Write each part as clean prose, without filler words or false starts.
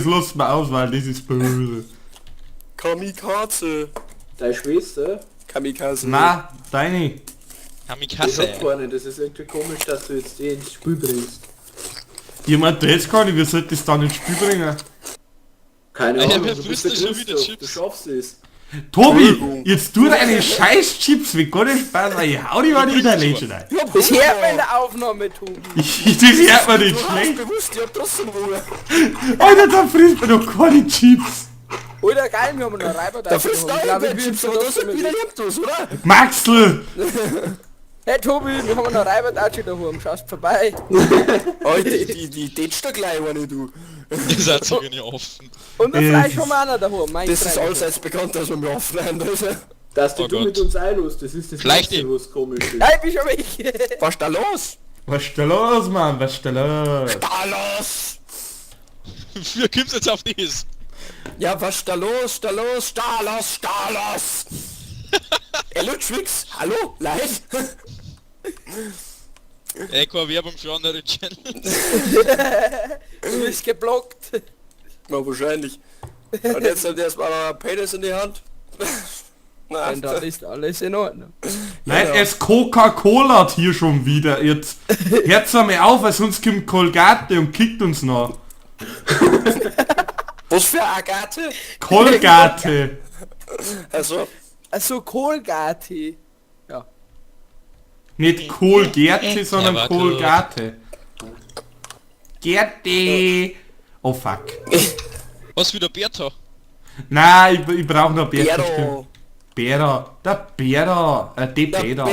lass mal aus, weil das ist böse. Kamikaze. Deine Schwester? Kamikaze. Na, deine. Ich Kamikaze. hab keine, das ist irgendwie komisch, dass du jetzt die ins Spiel bringst. Jemand jetzt gar nicht, wie sollte das dann ins Spiel bringen? Keine Alter, Ahnung, wer du frisst bist der denn schon wieder Christoph, du Chips? schaffst es. Tobi, jetzt tu deine scheiß Chips weg, gar nicht Spaß, weil ich hau die mal in der Lädchen rein. Das hört man in der Aufnahme, Tobi. Das hört man nicht Du hast schlecht. bewusst, ich hab trotzdem Hunger. Alter, da frisst man doch keine Chips. Alter, geil, wir haben noch Reiber Da frisst Ich du glaube, auch wir Chips, sind aber das das sind wieder Leptos, oder? Maxl! Hey Tobi, wir haben noch Reiber daheim. Schaust vorbei. Alter, die tätscht da gleich eine, du. Ihr seid sogar nicht offen. Und das Fleisch haben wir auch noch daheim. Mein Das ist Fleisch. allseits bekannt, dass wir mir aufnehmen. Dass du Oh du Gott. mit uns einlässt, das ist das Vielleicht Letzte, was komisch ist. Hey, bist du weg? Was ist da los? Was ist da los, Mann? Was ist da los? Da los! Wie kommt's jetzt auf das? Ja, was ist da los? Da los! Da los! Da los! Ey, Lutschwix! Hallo? Leid? Ey, keine Werbung für andere Channels. Du bist geblockt. Na, wahrscheinlich. Und jetzt hat erstmal ein Penis in die Hand. Na, Und dann ist alles in Ordnung. Nein, es Coca-Cola hier schon wieder. Jetzt hört's einmal auf, weil sonst kommt Colgate und kickt uns noch. was für Agathe? Colgate. Also, Also Kohlgati. Ja. Nicht Kohlgerte, sondern Ja, Colgate. Gerte. Oh fuck. Was wieder Bertha? Nein, ich brauch noch Bär. Bero. Bärer. Der Bärer. Die Der Bärer.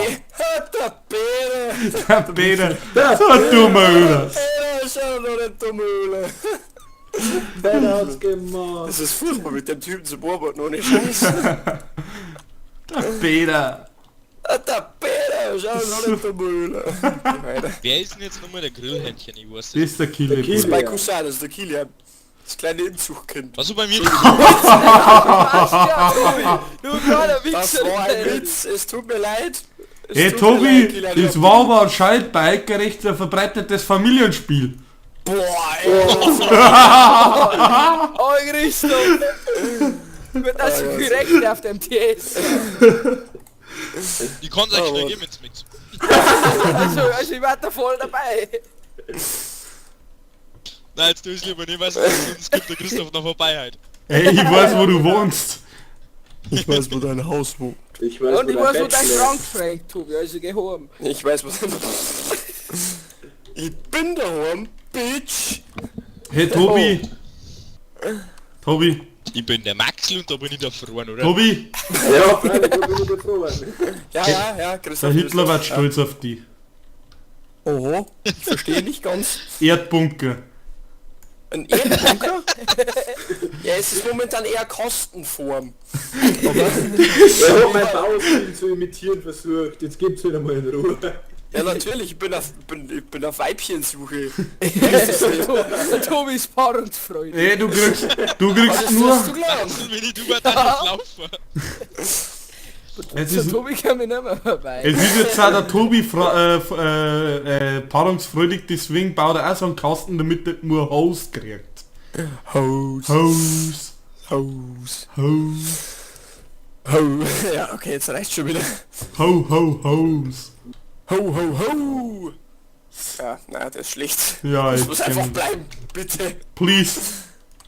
Der Bäre. Der Bärer. So dummer Öler. Bäre ist ja noch nicht dumme Öle. Wer hat's gemacht? Das ist furchtbar mit dem Typen zu beobachten, ohne Scheiß. Der Bärer. Der Bäre ist ja noch nicht dumme Öle. Wer ist denn jetzt nochmal der Grillhändchen? Ich weiß Das nicht. ist der Kille. Der Kille. Bei Cousin, das ist der Kilian. Das kleine Inzuchtkind. Also bei mir Ja, Tobi, du kleiner Das Wichser. war ein Witz, es tut mir leid. Es Hey tut mir Tobi, leid, Kilian, ich das hab- war aber anscheinend bei Eikerecht ein verbreitetes Familienspiel. Boah, ey. Oh, Christoph. Wird das so direkt auf dem TS. Ich kann es euch Oh, schnell Mann. geben, wenn's mixt. Also ich war da voll dabei. Nein, jetzt tu ich's lieber nicht, weil sonst gibt der Christoph noch vorbei halt. Ey, ich weiß, wo du wohnst. Ich weiß, wo dein Haus wohnt. Ich weiß, Und ich wo weiß, dein wo dein Bett Schrank fängt, Tobi, also geh heim. Ich weiß, was ich bin daheim, Bitch. Hey Tobi. Tobi. Ich bin der Maxl und da bin ich der Frohen, oder? Tobi. schläft. Ja, freilich, da bin ich dir froh. Ja, Christoph. Der Hitler wird Christoph. stolz auf die. Oho, ich verstehe nicht ganz. Erdbunker. Ein Erdbunker? Ja, es ist momentan eher Kostenform. Er hat mein Baustil zu imitieren versucht. Jetzt gibt's wieder mal in Ruhe. Ja, natürlich, ich bin auf Weibchensuche. Der Tobi ist Paarungsfreude. Ey, du kriegst Was nur... hast du gelernt? Maxl, wenn ich über deinen laufe. Es Der ist, Tobi kann mich nicht mehr vorbei. es ist jetzt auch der Tobi paarungsfreudig, deswegen baut er auch so einen Kasten, damit er nur Host kriegt. Haus, Host. Haus, Host. Ho. Ja, okay, jetzt reicht's schon wieder. Ho, ho, Host. Ho, ho, ho. Ja, na, das ist schlecht. Ja, Das ich muss einfach kenn- bleiben, bitte. Please.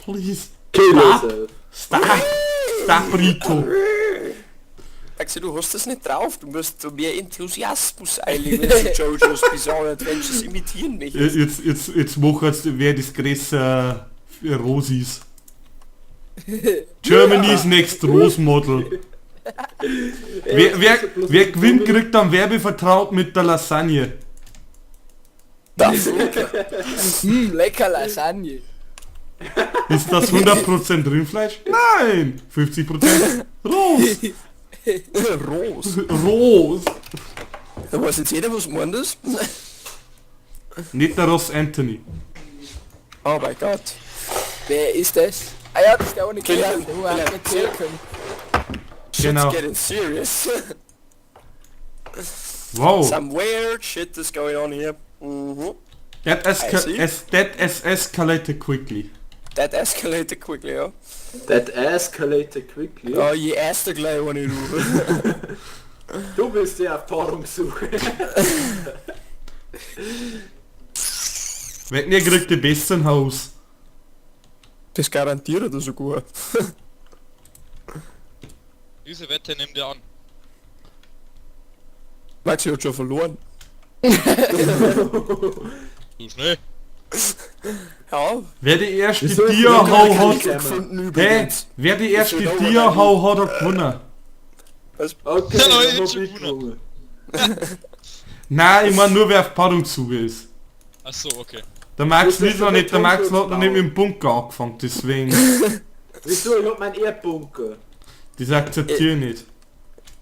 Please. Kill Stop. yourself. Stop, Brito. Axel, du hast das nicht drauf. Du musst so mehr Enthusiasmus einlegen, wenn du JoJo's Bizarre Adventures imitieren möchtest. Jetzt mach jetzt, wer das größte für Rosis. Germany's Next Rose Model. Wer gewinnt, kriegt dann Werbevertrag mit der Lasagne. Das Lecker Lasagne. Ist das 100% Rindfleisch? Nein! 50% Rose. Rose. Rose. Da weiß jetzt jeder, was meint das? Nicht der Ross Anthony. Oh mein Gott. Wer ist das? Ah ja, das ist der ohne Kilian, Kilian, der hat Kilian, nicht zählen können. Genau. Shit's getting serious. Wow. Some weird shit is going on here. Mhm. That has escalated quickly. That escalated quickly, ja. That escalated quickly. Ja, je erster gleich eine du. Du bist ja auf Paarungssuche. Wenn ihr kriegt ihr besser ein Haus. Das garantiert er sogar. Diese Wette nimmt ihr an. Maxi hat schon verloren. So schnell. Ja, Wer die erste Wieso ist Tierhau das hat... gefunden Hey, übrigens. wer die erste Ist schon Tierhau hat, hat gewonnen. Okay, Ja, Leute, dann hab schon ich gewonnen. Nein, ich meine nur wer auf Paarungssuche ist. Achso, okay. Der Max Das ist will noch schon nicht, der der Max Punkt hat noch nicht mit dem Bunker angefangen, deswegen. Wieso? Ich hab meinen Erdbunker. Das akzeptiere ich nicht.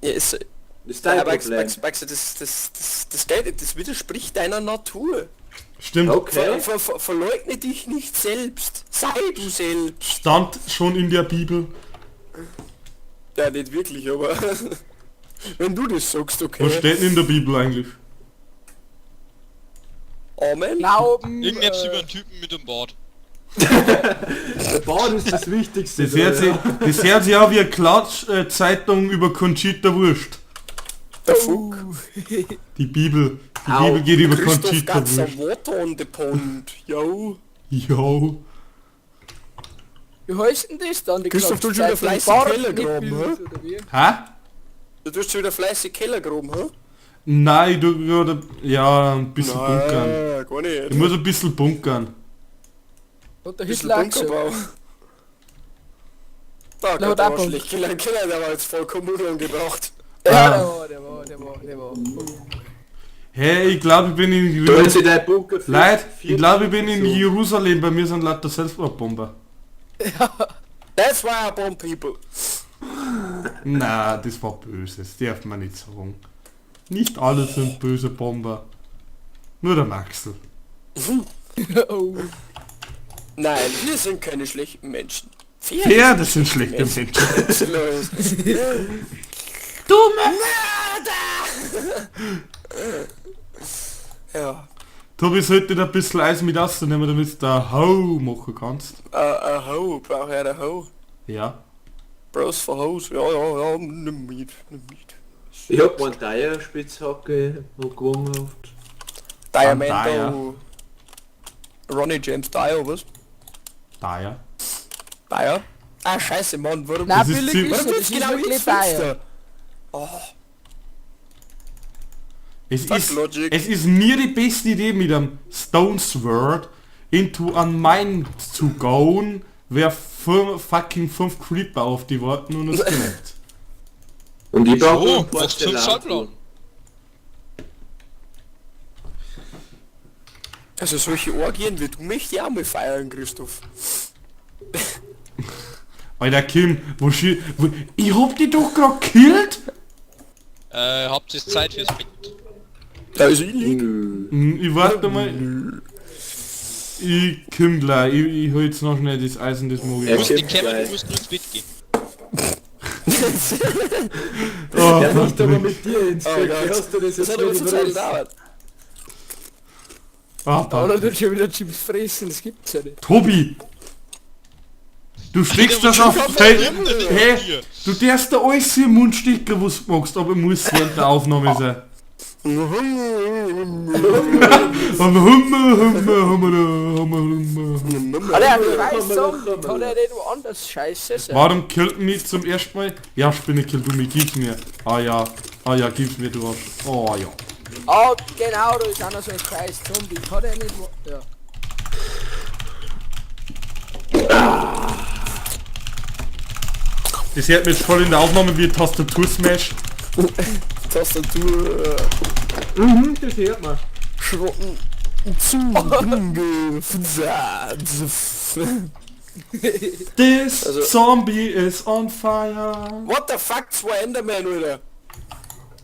ja, ist, Das ist dein ja, Max, Problem. Max, das geht, das widerspricht deiner Natur. Stimmt. Okay. Verleugne dich nicht selbst. Sei du selbst. Stand schon in der Bibel. Ja, nicht wirklich, aber wenn du das sagst, Was okay. steht denn in der Bibel eigentlich? Amen. Glauben. Irgendetwas über einen Typen mit dem Bart. Der Bart ist das Wichtigste. Das hört sich auch wie eine Klatsch-Zeitung über Conchita Wurst. Der Fuck. Die Bibel. Die Au. Bibel geht über Christoph Conchita got some Wurst. water on the pond. Yo. Jo. Wie heißt denn das dann? Die Christoph, du Klatschzeitung? schon wieder fleißig Bart Keller mit graben, Bild, oder wie? Hä? Du tust schon wieder fleißig Keller graben, hä? Nein, du gerade... Ja, ein bisschen bunkern. Nein, gar nicht. Ich muss ein bisschen bunkern. Hat der Bisschen Hitler gesagt. Bunkerbau. Da Na, Gott, hat der auch war schlecht. Keller, der war jetzt vollkommen unangebracht. Ja, der war. Hey, ich glaube, ich bin in... Du hast dein Bunker für Leute, ich 40 glaube, ich bin in so. Jerusalem. Bei mir sind lauter Selbstmordbomber. That's why I bomb people. Na, das war böse. Das darf man nicht sagen. Nicht alle sind böse Bomber. Nur der Maxel. Oh. Nein, wir sind keine schlechten Menschen. Pferde sind schlechte Menschen. Los. Dumme! Ja, Tobi sollte da ein bisschen Eis mit ausnehmen, damit du da Hau machen kannst. Ho, brauch ja der Ho. Ja. Bros for Hoes, ja, nimm mit. Ich hab einen Dyer-Spitzhacke noch gewonnen oft. Diamento. Ronnie James Dyer, was? Da ja. Dyer? Ah, scheiße, Mann, warum? Na, Das ist billig ziemlich- ist Warum er, willst das du ist genau wirklich jetzt teuer. Finster? Oh, Es Fuck ist, Logic. es ist mir die beste Idee mit einem Stone Sword into a mine zu gehen, wer fucking 5 Creeper auf die warten und es genügt. Und ich brauche So, noch ein paar machst du 5 Schallplatten. also solche Orgien wie du möchte ich auch mal feiern, Christoph. Alter Kim, ich hab die doch gerade killt? Habt ihr Zeit fürs Bett? Da ist ich lieg. Ich warte mal. Ich komm gleich, ich hol jetzt noch schnell das Eisen, das mag Ja, ich. Du musst okay. nicht kämmen, du musst nur ins Bett gehen. Oh, Der macht aber mit dir ins Oh Bett. Gott. Hast du das Das jetzt hat aber nicht zur Zeit überlegt? gedauert. Oder du schon wieder Chips fressen, das gibt's ja nicht. Tobi! Du steckst das auf... Hey, du darfst da alles im Mund stecken, was du magst, aber muss während der Aufnahme sein. Alter, ich weiß so, hat er nicht woanders Scheiße sein. Warum killt mich zum ersten Mal? Ja, Spinne, kill du mich, gib's mir. Ah ja, gib's mir, du Arsch. Oh ja. Ah, genau, da ist auch noch so ein scheiß Zombie. Hat er nicht wo... Ja. Das hört mir jetzt voll in der Aufnahme wie Tastatur-Smash. Tastatur, Das hört man. Schrotten. This Also- zombie is on fire. What the fuck, 2 Enderman, Alter.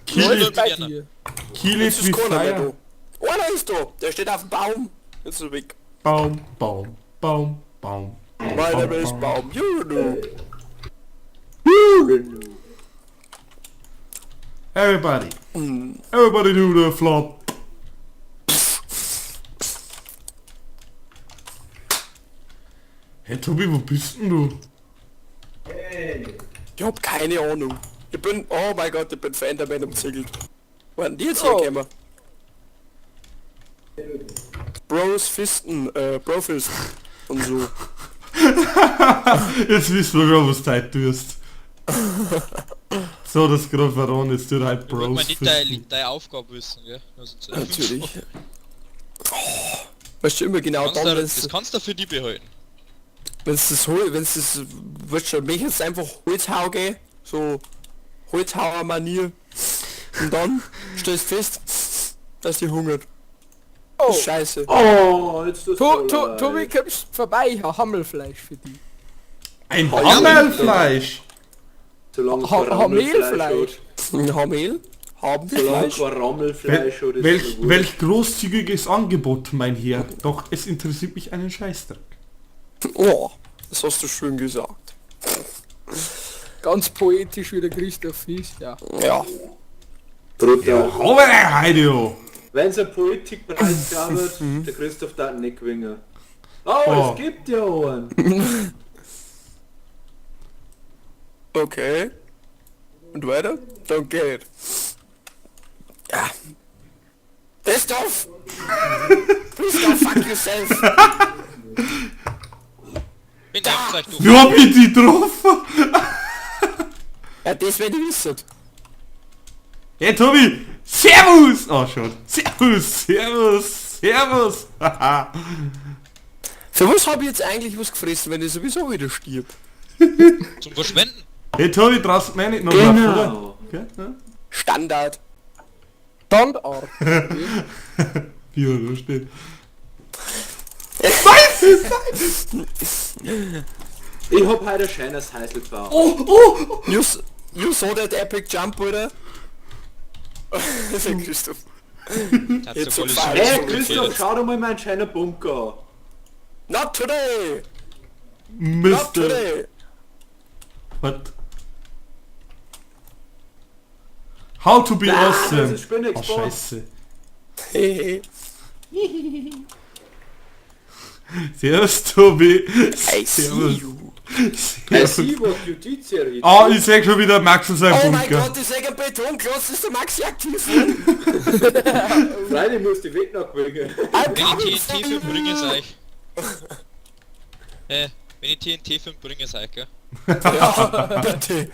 Kill Leute, it, Bei gerne. dir. kill Jetzt it ist with keiner mehr fire. da. Einer ist da. Der steht auf dem Baum. Jetzt ist er weg. Baum, Baum, Baum, Baum. Mein Name ist Baum. You know. Everybody. Everybody do the flop. Hey Tobi, wo bist denn du? Ich hab keine Ahnung. Ich bin, oh mein Gott, ich bin für Enderman umzingelt. Wo sind die jetzt hergekommen? Bros Fisten, Brofist und so. Jetzt wissen wir schon, was Zeit tust. So, das gerade verraten, jetzt tut halt Ich wollte mal Bros. nicht deine Aufgabe wissen, gell? Also, Natürlich. Oh, weißt du immer genau dann, das kannst du für die behalten. wenn's das wirst du mich jetzt einfach Holzhau gehen, so Holzhauer Manier. Und dann stellst du fest, dass die hungert. Oh, Scheiße. Oh, jetzt ist das Tobi, kommst vorbei, ich hab Hammelfleisch für dich. Ein Hammelfleisch! Solange es Ha- kein Rammelfleisch Hammelfleisch. hat. Hamel? Haben Solange Fleisch? kein Rammelfleisch hat, ist Welch, es gut. welch großzügiges Angebot, mein Herr. Doch es interessiert mich einen Scheißdreck. Oh, das hast du schön gesagt. Ganz poetisch wie der Christoph Fies, ja. Ja. Brutal. Aber Heideo! Wenn es einen Politikpreis gab, der Christoph darf nicht gewinnen. Oh, Oh. es gibt ja einen. Okay. Und weiter? Don't get it. Ja. Christoph! Christoph, fuck yourself! Bin nervt euch, du. Wie hab ich die getroffen? Ja, das wenn ihr wisst. Hey Tobi! Servus! Oh schon. Servus, servus, servus! Haha. Für was habe ich jetzt eigentlich was gefressen, wenn ich sowieso wieder stirb? Zum Verschwenden. Hey Tobi, traust mir nicht noch Genau. Okay, ja. Standard. Standard. Wie er da steht. Ich hab heute ein schönes Heißel gebaut. You saw that epic jump, oder? Christoph. Hat Jetzt so so voll falsch. Hey Christoph, schau dir mal meinen schönen Bunker an. Not today! Not Mr. today! What? How to be Nein, awesome. das ist Spinne Oh Export. scheiße. Hehe. Servus Tobi. I see Servus. you. I Servus. see what you did here. Ah, ich seh schon wieder Max in seinem Oh mein Bunker. Gott, ich sag ein Betonklotz, ist der Maxi aktiv. Freilich muss die Weg noch gewinnen. Wenn ich TNT 5 bringe, sag ich. Wenn ich TNT 5 bringe, sag ich, gell? Ja, bitte.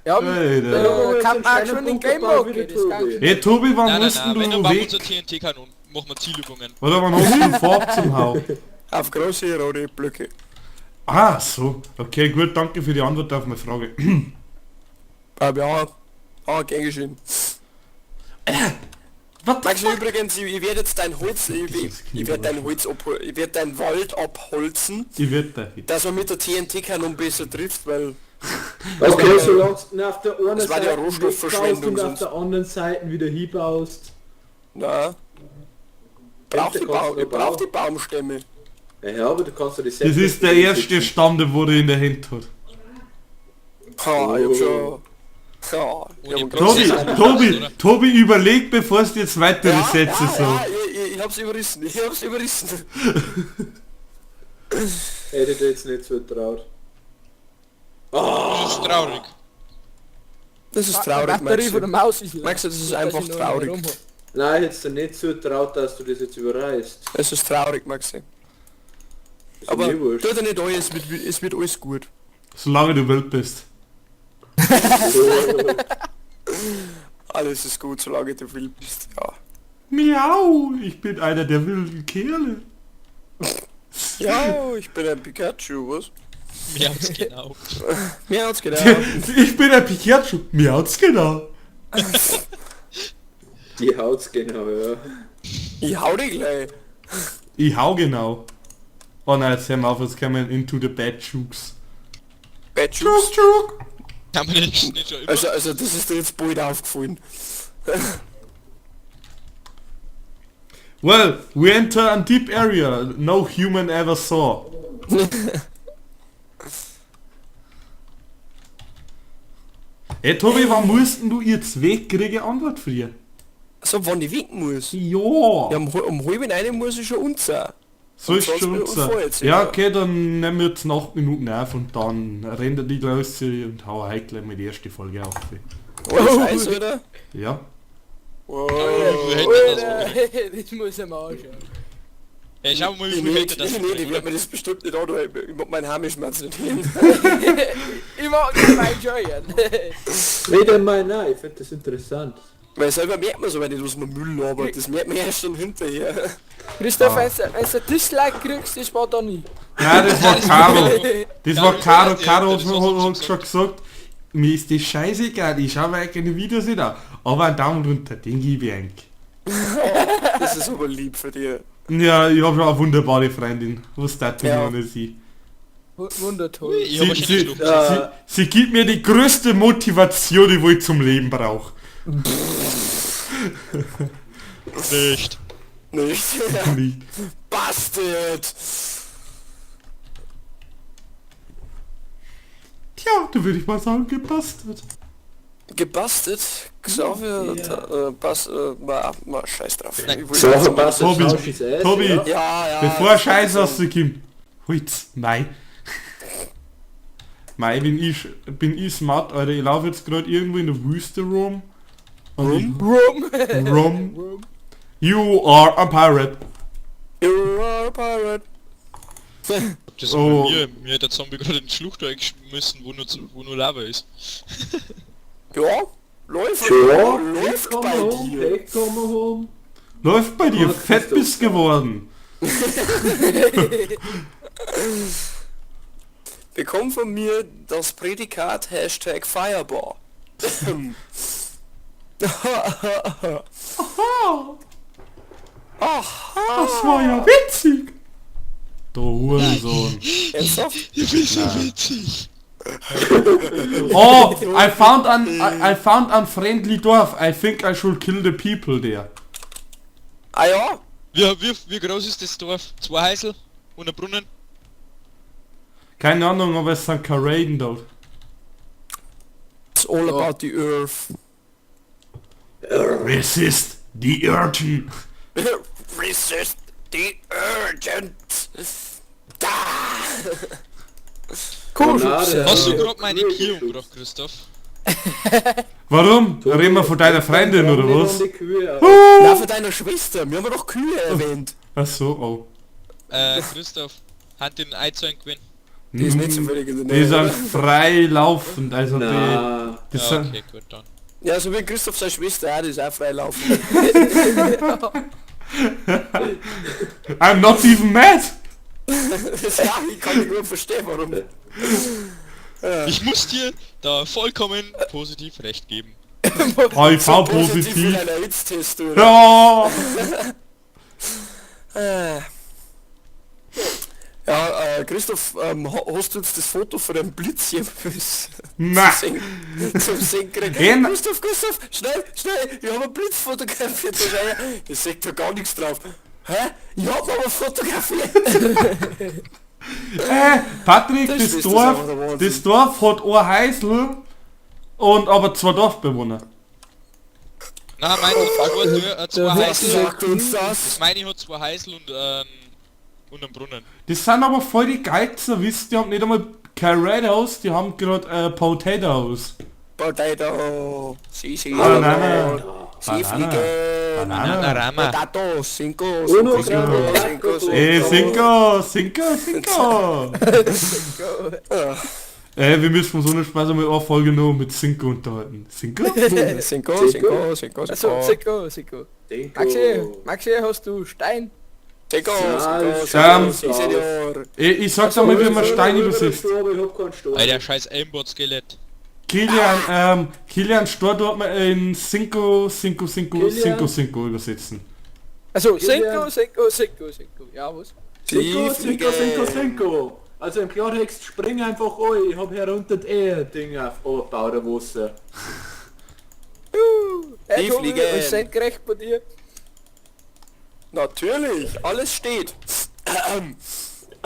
Ja, Alter. kann man schon den Game Mode gehen, das kann Hey Tobi, wann Nein, musst nein, denn wenn du du noch bauen weg? unser TNT-Kanon, machen wir Zielübungen. Oder wann hast du Farb zum Hau? Auf große rote Blöcke. Ah, so. Okay, gut, danke für die Antwort auf meine Frage. Aber ja, gern geschehen. Was? Maxi, übrigens, ich werde jetzt dein Holz, ich werde dein Holz ich werde dein Wald abholzen, Ich werd da hin. dass man mit der TNT-Kanon besser trifft, weil Okay, solange du auf der einen Das war ja Seite Rohstoffverschwendung wegbaust und auf sonst. der anderen Seite wieder hinbaust. na, braucht die Baumstämme. Ja, aber du kannst ja die Das ist der erste Stamm, der wurde in der Hand hat. Ha, ich hab schon... Ja, ich hab Ohne grad- Tobi, Prozess- Tobi, oder? Tobi, überleg, bevor du jetzt weitere ja, Sätze ja, so. ja, ich hab's überrissen, Hätte ich dir jetzt nicht so traut. Das ist traurig. Das ist Die traurig, Batterie von der Maxi. Maus ist leer. Maxi, das ist Dass einfach ich noch traurig. einen rumhab. Nein, hättest du nicht so traut, dass du das jetzt überreißt. Es ist traurig, Maxi. Ist Aber mir wurscht. tut dir nicht alles, es wird alles gut. Solange du wild bist. Alles ist gut, solange du wild bist, ja. Miau, ich bin einer der wilden Kerle. Ja, ich bin ein Pikachu, was? Miauz, genau. Mir hat's gedacht. Ich bin ein Pikachu. Miau's genau. Die haut's genau, ja. Ich hau dich gleich. Ich hau genau. Oh nein, jetzt hören wir auf, jetzt kommen wir into the bad jokes. Bad Juice. Kann man nicht schon immer. Also das ist dir jetzt bald aufgefallen. Well, we enter a deep area no human ever saw. Hey Tobi, wann musst denn du jetzt weg? Kriege ich Antwort für dir. So, wann ich winken muss. Ja. Ja, um halb in einem muss ich schon uns sein. So ist 20 schon Minuten so. vorher jetzt, Ja, ja. okay, dann nehmen wir jetzt 8 Minuten auf und dann rennt die los und hau heikle mit die erste Folge auf. Oh, Scheiße, oder? Ja. Wow. Wie hält man das wohl? Das muss ich mal anschauen. Ja, schau mal, wie Nee, viel hält das die wohl, wird oder? mir das bestimmt nicht an, ich mag meinen Heimischmerz nicht hin. Ich mag nicht mal enjoyen. Red einmal nein, ich finde das interessant. Weil selber merkt man so, wenn ich was mit Müll labert, das merkt man erst dann hinterher. Christoph, wenn du ein Dislike kriegst, das war da nie. Nein, das war Caro. Das war Caro. Ja, Caro das hast du hat schon gesagt, mir ist das scheißegal, ich schaue mir keine Videos nicht an. Aber einen Daumen runter, den gebe ich eigentlich. Das ist aber lieb für dich. Ja, ich habe schon eine wunderbare Freundin. Was das Ja. ohne sie? Wundertoll. Ich hab wahrscheinlich Sie, Schluck. sie gibt mir die größte Motivation, die ich zum Leben brauche. Nicht. Nicht? Nicht. Bastard! Tja, da würde ich mal sagen, gebastelt. Gebastelt? Xavier, scheiß drauf. Ich will So, jetzt mal- passt Tobi, das Schauschis Eis, Tobi. ja. Ja. Bevor Scheiß rauskommt. Holz, Mai. Mai, bin ich smart, Alter. Ich laufe jetzt gerade irgendwo in der Wüste rum. Rum. You are a pirate. You are a pirate. Das Oh. mir hat der Zombie gerade in die Schlucht eingeschmissen, wo nur Lava ist. Ja, läuft, Ja, läuft komm bei home, dir. hey, komm home. Läuft bei dir, Oh, fett Christoph. bist geworden. Bekommt von mir das Prädikat Hashtag Firebar. Das war ja witzig. Du Hurensohn. Ernsthaft? Du bist so witzig. Oh, I found an friendly Dorf. I think I should kill the people there. Ah ja? Wie groß ist das Dorf? 2 Häusl und ein Brunnen? Keine Ahnung, aber es sind keine Raiden dort. It's all about the earth. Resist the urchin. Resist the urgent. Da! Granate, Hast du ja. gerade meine Kühe umgebracht, Christoph? Warum? Reden wir von deiner Freundin oder Komm, was? die Kühe auf. Na, für deine Schwester. Wir haben doch Kühe erwähnt. Ach so, oh. Christoph, hat den Eizeugen gewinnen. Die ist nicht zufällig in der Die Nähe. sind oder? frei laufend, also Na, die Ja, sind... okay, gut dann. Ja, so wie Christoph seine Schwester, ja, die ist auch frei laufen. I'm not even mad! Ja, ich kann nicht gut verstehen, warum. Ich muss dir da vollkommen positiv recht geben. HIV-positiv. Wie ein AIDS-Test, oder? Ja! Ja, Christoph, hast du jetzt das Foto von dem Blitz hier Na! zum Singen gekriegt? Hey, Christoph, schnell, ich habe einen Blitz fotografiert. Ich sehe da gar nichts drauf. Hä? Ich hab aber fotografiert. Patrick, Das das ist einfach der Dorf, Wahnsinn. das Dorf hat ein Häusl und aber 2 Dorfbewohner. Na, meine hat 2 Häusl. Sagt uns das? Das meine hat 2 Häusl und einen Brunnen. Das sind aber voll die Geizer, wisst ihr, die haben nicht einmal Carrados, die haben gerade Potatoes. Potato, Banana. Seefliege, Banana. Rama. Potato, Cinco, Uno, Cinco, Cinco! Wir müssen uns ohne Spaß einmal eine Folge nur mit Cinco unterhalten. Cinco? Cinco. Also, Seko. Maxi, hast du Stein? Cinco, Senor. Ich sag's einmal, wie man Stein übersetzt. Ich hab keinen Sturm. Alter, scheiß Aimbot-Skelett. Kilian Stor dort mal in Cinco übersetzen. Also, Kilian. Seko. Ja, was? Cinco. Also im Klartext spring einfach ein. Ich hab herunter die Ding aufgebaut, der Wasser. Hey, Die Tobi, Fliege. ist gerecht bei dir? Natürlich, alles steht.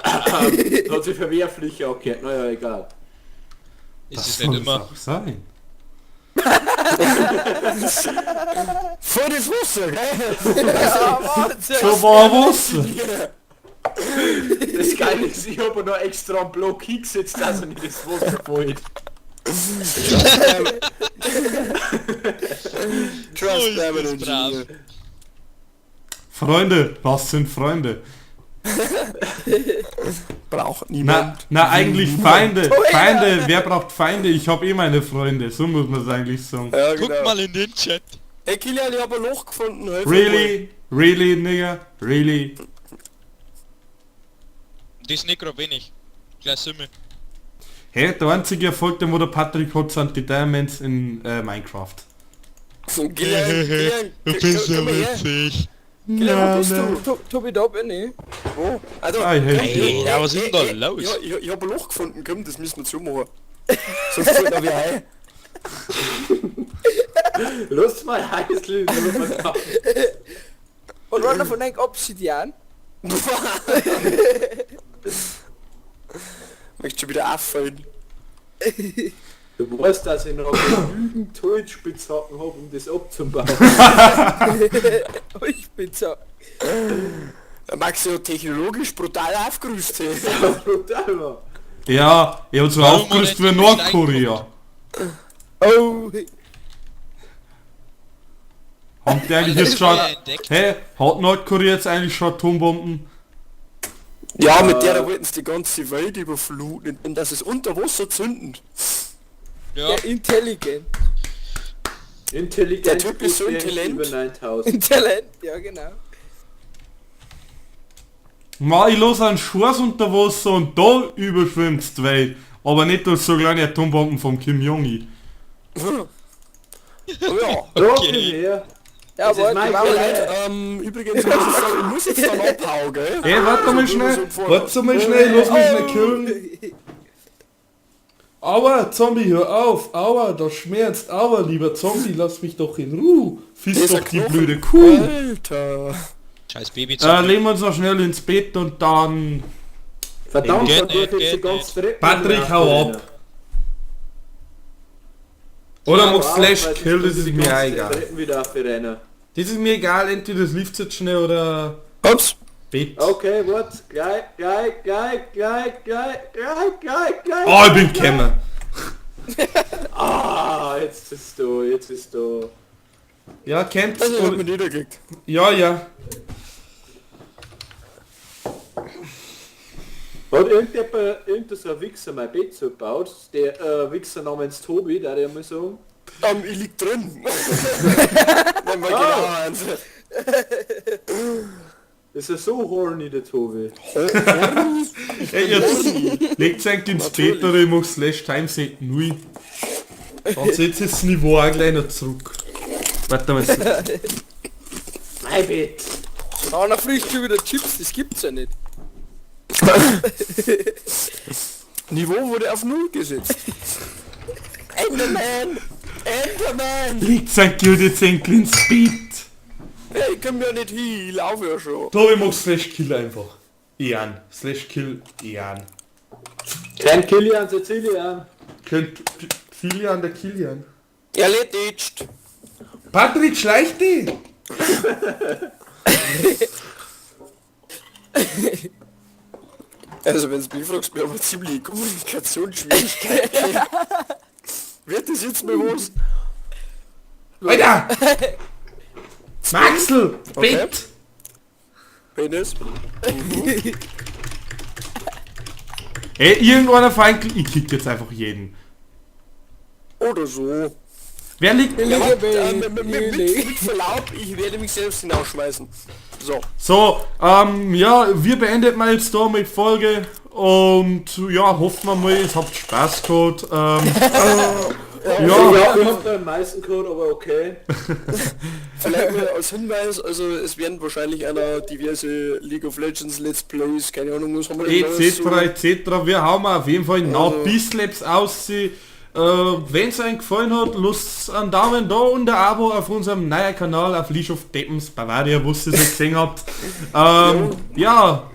Hat sich verwerflich angehört, naja, egal. Ist es soll nicht immer. auch sein. Vor das Wasser, gell? Ja, Wahnsinn! So war was. Das Geile ist, ich habe noch extra einen Block hingesetzt, dass er nicht das Wasser fällt. Trust ist them das and brav. Engineer. Freunde, was sind Freunde? Braucht niemand. Na eigentlich Feinde. Oh, ja. Feinde, wer braucht Feinde? Ich habe eh meine Freunde, so muss man es eigentlich sagen. Ja, Guck genau. mal in den Chat. Hey Kilian, ich habe ein Loch gefunden. Hilf mir Really? Really, nigga? Really? Das ist nicht gerade wenig. Gleich Simmel. Hey, der einzige Erfolg, den wo der Patrick hat, sind die Diamonds in Minecraft. mal. Kilian, komm mal her. witzig. Kilian, wo bist du? Tobi, da bin ich. Wo? Also, Ah, hey. Ey, ja, was ist denn da ey, los? Ja, ich habe ein Loch gefunden, komm, das müssen wir zumachen. Sonst fällt er wieder ein. Lass mal heißeln, Und war davon ein Obsidian? Möchtest du wieder auffallen? Du weißt, dass ich noch genügend Holzspitzhacken habe, um das abzubauen. Ich bin so. Da magst du ja technologisch brutal aufgerüstet. Brutal, Mann. Ja, er hat so Warum aufgerüstet hat er wie nicht Nordkorea. Oh, Haben die eigentlich Alles jetzt schon... vorher entdeckt. Hey, hat Nordkorea jetzt eigentlich schon Atombomben? Ja, mit der da wollten sie die ganze Welt überfluten und das ist unter Wasser zündend. Ja, ja, intelligent. Intelligent. Der Typ ist so Über intelligent. 9000. Intelligent, ja genau. Ma, ich los einen Schwarz unter Wasser und da überschwimmt's die Welt. Aber nicht durch so kleine Atombomben vom Kim Jong-il. Oh ja. Da Okay. bin ich her. Ja, Das ist aber mein wow, Geld. Übrigens muss ich sagen, ich muss jetzt dann abhauen, gell? Ey, warte mal schnell, warte mal schnell, lass mich schnell killen. Aua, Zombie, hör auf, aua, das schmerzt, aua, lieber Zombie, lass mich doch in Ruhe. Fiss Dieser doch die Knochen. blöde Kuh. Alter. scheiß Baby Legen wir uns noch schnell ins Bett und dann... Verdammt, Geht da darf nicht, ich so geht ganz nicht. verrecken. Patrick, hau ab. Oder mach Slash Kill, das ist mir auch egal. Wieder auf die Renner. Das ist mir egal, entweder das lief jetzt schnell oder Ups. Bett. Okay, warte. Gleich. Oh, ich bin Kämmer. Ah, jetzt ist da. Ja, kennt's? Also, ich hab Oder- mich niedergelegt. Ja, ja. Hat irgendein so ein Wichser mein Bett so gebaut? Der Wichser namens Tobi, der ich mal sagen. Ich lieg drin. Wenn wir genau ansehen. Ist er so horny, der Tobi? Ey, jetzt legt eigentlich ins Bett oder ich mach Slash Timeset 0. Dann setzt das Niveau auch gleich noch zurück. Warte mal. Mein Bett. Ah, na frisst schon wieder Chips, das gibt's ja nicht. Niveau wurde auf 0 gesetzt. Enderman! Enderman! Legt eigentlich jetzt endlich ins Bett. Hey, ich komm ja nicht hin, ich laufe ja schon. Da ich mach Slash Kill einfach. Ian. Slash Kill Ian. Kein Kilian, Sizilian. Könnt Kilian der Kilian. Erledigt! Patrick, schleich dich! Also wenn du mich fragst, wir haben ziemlich Kommunikationsschwierigkeiten. Wird das jetzt bewusst? Alter! Maxel! Okay. Bett! Penis? Ey, irgendeiner Feind, ich kick jetzt einfach jeden. Oder so. Wer liegt... Ja, Liege mit Verlaub, ich werde mich selbst hinausschmeißen. So. So, ja, wir beenden mal jetzt da mit Folge und ja, hoffen wir mal, es habt Spaß gehabt. Ja, Ja, ich hab da am meisten Code, aber okay. Vielleicht mal als Hinweis, also es werden wahrscheinlich einer diverse League of Legends Let's Plays, keine Ahnung, was haben wir denn etc. so? etc. Wir haben auf jeden Fall noch Also- Bisslaps aussehen. Wenn es euch gefallen hat, lasst einen Daumen da und ein Abo auf unserem neuen Kanal auf Leash of Deppens Bavaria, wo ihr es nicht gesehen habt. Ja,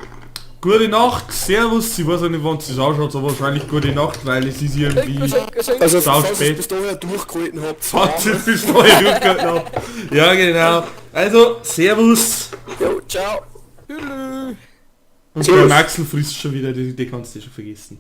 gute Nacht, Servus, ich weiß auch nicht, wann es ausschaut, aber wahrscheinlich gute Nacht, weil es ist irgendwie... Also Sau falls ihr spät. es bis dahin durchgehalten habt, Falls ihr es bis dahin durchgehalten habt. Ja, genau. Also, Servus. jo, ciao. Tschüss. Und Servus. der Maxel frisst schon wieder, die kannst du schon vergessen.